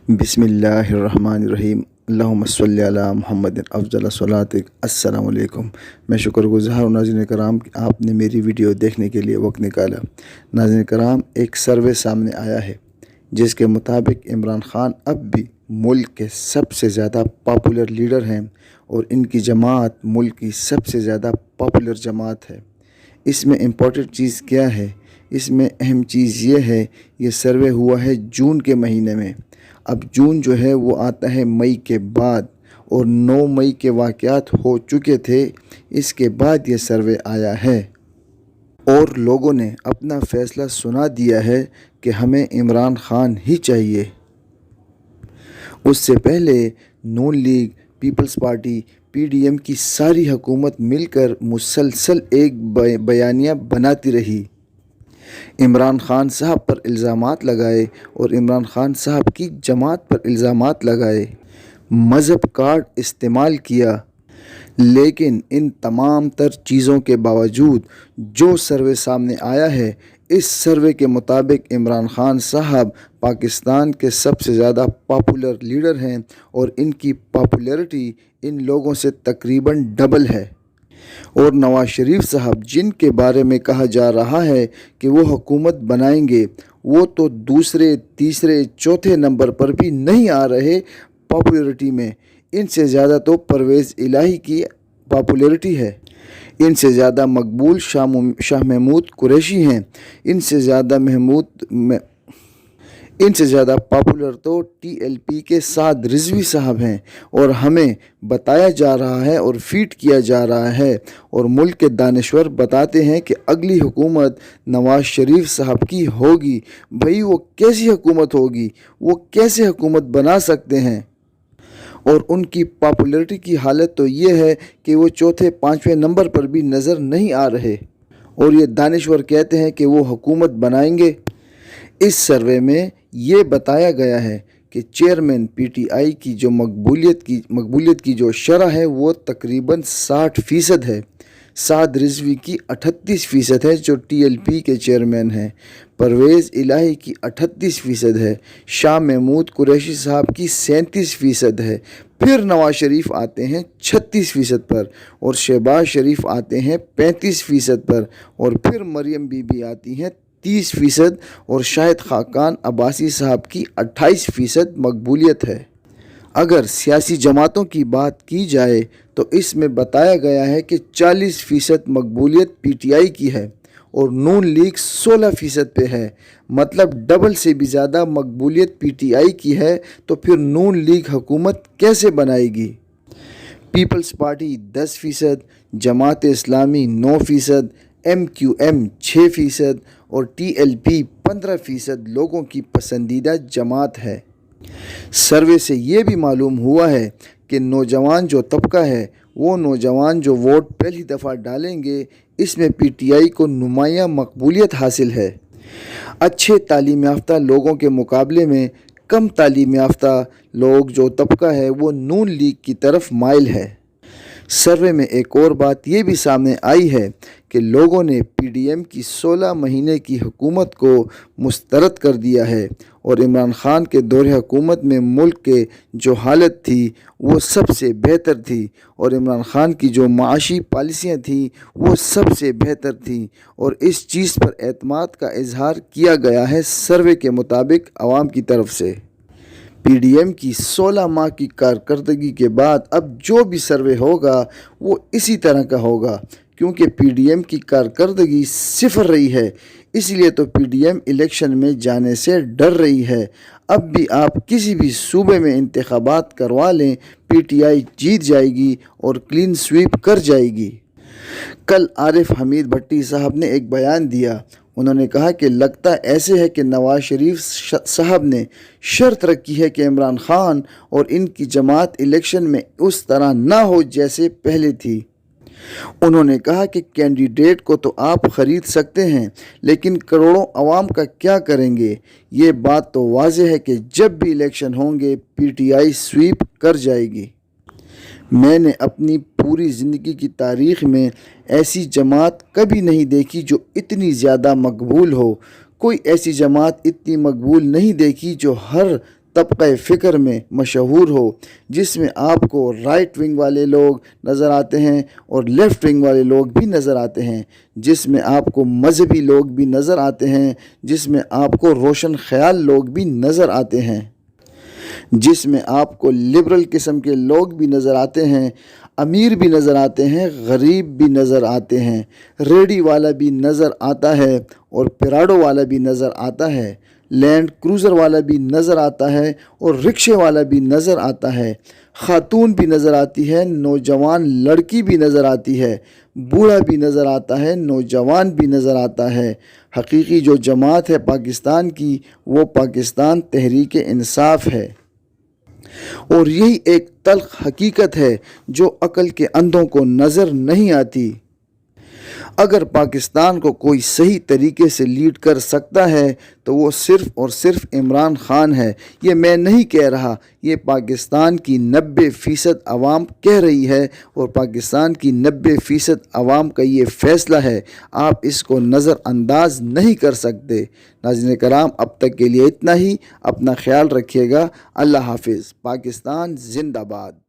बिस्मिल्लाहिर्रहमानिर्रहीम। अल्लाहुम्मा सल्लि अला मुहम्मद अफ़ज़ल सलातिक। अस्सलामु अलैकुम। मैं शुक्रगुज़ार हूँ नाज़रीन कराम कि आपने मेरी वीडियो देखने के लिए वक्त निकाला। नाज़रीन कराम, एक सर्वे सामने आया है जिसके मुताबिक इमरान ख़ान अब भी मुल्क के सबसे ज़्यादा पॉपुलर लीडर हैं और इनकी जमात मुल्क की सबसे ज़्यादा पॉपुलर जमात है। इसमें इम्पॉर्टेंट चीज़ क्या है? इसमें अहम चीज़ ये है, ये सर्वे हुआ है जून के महीने में। अब जून जो है वो आता है मई के बाद, और 9 मई के वाक़यात हो चुके थे। इसके बाद ये सर्वे आया है और लोगों ने अपना फ़ैसला सुना दिया है कि हमें इमरान ख़ान ही चाहिए। उससे पहले नून लीग, पीपल्स पार्टी, PDM की सारी हुकूमत मिलकर मुसलसल एक बयानिया बनाती रही, इमरान ख़ान साहब पर इल्ज़ामात लगाए और इमरान ख़ान साहब की जमात पर इल्ज़ामात लगाए, मज़हब कार्ड इस्तेमाल किया। लेकिन इन तमाम तर चीज़ों के बावजूद जो सर्वे सामने आया है, इस सर्वे के मुताबिक इमरान ख़ान साहब पाकिस्तान के सबसे ज़्यादा पॉपुलर लीडर हैं और इनकी पॉपुलैरिटी इन लोगों से तकरीबन डबल है। और नवाज़ शरीफ साहब, जिनके बारे में कहा जा रहा है कि वो हुकूमत बनाएंगे, वो तो दूसरे, तीसरे, चौथे नंबर पर भी नहीं आ रहे पॉपुलैरिटी में। इनसे ज़्यादा तो परवेज़ इलाही की पॉपुलैरिटी है, इनसे ज़्यादा मकबूल शाह महमूद कुरैशी हैं, इनसे ज़्यादा पॉपुलर तो TLP के साद रिजवी साहब हैं। और हमें बताया जा रहा है और फीड किया जा रहा है और मुल्क के दानिश्वर बताते हैं कि अगली हुकूमत नवाज़ शरीफ साहब की होगी। भाई, वो कैसी हुकूमत होगी? वो कैसे हुकूमत बना सकते हैं? और उनकी पॉपुलैरिटी की हालत तो ये है कि वो चौथे, पाँचवें नंबर पर भी नज़र नहीं आ रहे, और ये दानिश्वर कहते हैं कि वो हुकूमत बनाएंगे। इस सर्वे में ये बताया गया है कि चेयरमैन PTI की जो मकबूलियत की जो शरह है वो तकरीबन 60% है। साद रिजवी की 38% है जो TLP के चेयरमैन हैं। परवेज़ इलाही की 38% है। शाह महमूद कुरैशी साहब की 37% है। फिर नवाज़ शरीफ आते हैं 36% पर, और शहबाज शरीफ आते हैं 35% पर, और फिर मरियम बीबी आती हैं 30%, और शाहिद खाकान अब्बासी साहब की 28% मकबूलियत है। अगर सियासी जमातों की बात की जाए तो इसमें बताया गया है कि 40% मकबूलियत PTI की है और नून लीग 16% पे है। मतलब डबल से भी ज़्यादा मकबूलियत PTI की है, तो फिर नून लीग हुकूमत कैसे बनाएगी? Peoples party 10%, Jamaat Islami 9%, MQM 6% और TLP 15% लोगों की पसंदीदा जमात है। सर्वे से ये भी मालूम हुआ है कि नौजवान जो तबका है, वो नौजवान जो वोट पहली दफ़ा डालेंगे, इसमें PTI को नुमायाँ मकबूलियत हासिल है। अच्छे तालीम याफ्ता लोगों के मुकाबले में कम तालीम याफ्ता लोग जो तबका है वो नून लीग की तरफ माइल है। सर्वे में एक और बात ये भी सामने आई है कि लोगों ने PDM की 16 महीने की हुकूमत को मुस्तरद कर दिया है, और इमरान ख़ान के दौरे हुकूमत में मुल्क के जो हालत थी वो सबसे बेहतर थी, और इमरान ख़ान की जो माशी पॉलिसियाँ थी वो सबसे बेहतर थी, और इस चीज़ पर एतमाद का इजहार किया गया है सर्वे के मुताबिक आवाम की तरफ से। PDM की 16 माह की कारकर्दगी के बाद अब जो भी सर्वे होगा वो इसी तरह का होगा, क्योंकि PDM की कारकर्दगी सिफर रही है। इसलिए तो PDM इलेक्शन में जाने से डर रही है। अब भी आप किसी भी सूबे में इंतखाबात करवा लें, PTI जीत जाएगी और क्लीन स्वीप कर जाएगी। कल आरिफ हमीद भट्टी साहब ने एक बयान दिया। उन्होंने कहा कि लगता ऐसे है कि नवाज़ शरीफ साहब ने शर्त रखी है कि इमरान ख़ान और इनकी जमात इलेक्शन में उस तरह ना हो जैसे पहले थी। उन्होंने कहा कि कैंडिडेट को तो आप ख़रीद सकते हैं, लेकिन करोड़ों अवाम का क्या करेंगे? ये बात तो वाज़ेह है कि जब भी इलेक्शन होंगे PTI स्वीप कर जाएगी। मैंने अपनी पूरी ज़िंदगी की तारीख़ में ऐसी जमात कभी नहीं देखी जो इतनी ज़्यादा मकबूल हो। कोई ऐसी जमात इतनी मकबूल नहीं देखी जो हर طبقہ فکر میں مشہور ہو، جس میں آپ کو رائٹ ونگ والے لوگ نظر آتے ہیں اور لیفٹ ونگ والے لوگ بھی نظر آتے ہیں، جس میں آپ کو مذہبی لوگ بھی نظر آتے ہیں، جس میں آپ کو روشن خیال لوگ بھی نظر آتے ہیں، جس میں آپ کو لبرل قسم کے لوگ بھی نظر آتے ہیں، امیر بھی نظر آتے ہیں، غریب بھی نظر آتے ہیں، ریڈی والا بھی نظر آتا ہے اور پراڈو والا بھی نظر آتا ہے، لینڈ کروزر والا بھی نظر آتا ہے اور رکشے والا بھی نظر آتا ہے، خاتون بھی نظر آتی ہے، نوجوان لڑکی بھی نظر آتی ہے، بوڑھا بھی نظر آتا ہے، نوجوان بھی نظر آتا ہے۔ حقیقی جو جماعت ہے پاکستان کی، وہ پاکستان تحریک انصاف ہے، اور یہی ایک تلخ حقیقت ہے جو عقل کے اندھوں کو نظر نہیں آتی۔ اگر پاکستان کو کوئی صحیح طریقے سے لیڈ کر سکتا ہے تو وہ صرف اور صرف عمران خان ہے۔ یہ میں نہیں کہہ رہا، یہ پاکستان کی 90% عوام کہہ رہی ہے، اور پاکستان کی 90% عوام کا یہ فیصلہ ہے۔ آپ اس کو نظر انداز نہیں کر سکتے۔ ناظرین کرام، اب تک کے لیے اتنا ہی۔ اپنا خیال رکھیے گا۔ اللہ حافظ۔ پاکستان زندہ باد۔